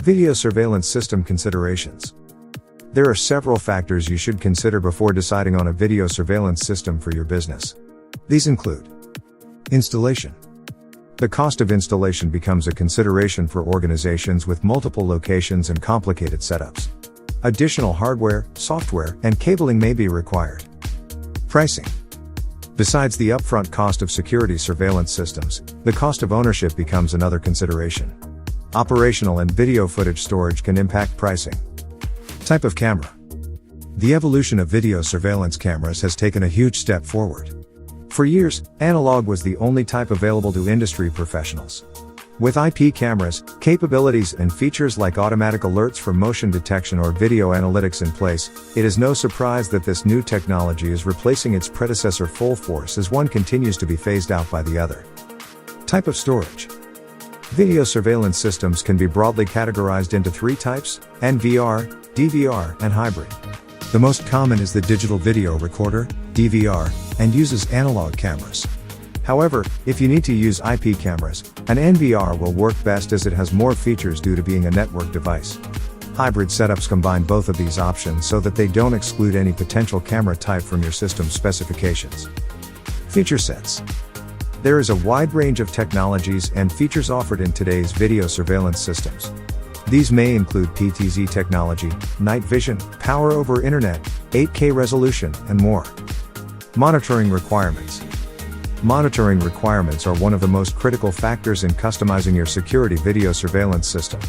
Video surveillance system considerations. There are several factors you should consider before deciding on a video surveillance system for your business. These include installation. The cost of installation becomes a consideration for organizations with multiple locations and complicated setups. Additional hardware, software, and cabling may be required. Pricing. Besides the upfront cost of security surveillance systems, the cost of ownership becomes another consideration. Operational and video footage storage can impact pricing. Type of camera. The evolution of video surveillance cameras has taken a huge step forward. For years, analog was the only type available to industry professionals. With IP cameras, capabilities and features like automatic alerts for motion detection or video analytics in place, it is no surprise that this new technology is replacing its predecessor full force as one continues to be phased out by the other. Type of storage. Video surveillance systems can be broadly categorized into three types: NVR, DVR, and hybrid. The most common is the digital video recorder, DVR, and uses analog cameras. However, if you need to use IP cameras, an NVR will work best as it has more features due to being a network device. Hybrid setups combine both of these options so that they don't exclude any potential camera type from your system specifications. Feature sets. There is a wide range of technologies and features offered in today's video surveillance systems. These may include PTZ technology, night vision, power over internet, 8K resolution, and more. Monitoring requirements. Monitoring requirements are one of the most critical factors in customizing your security video surveillance system.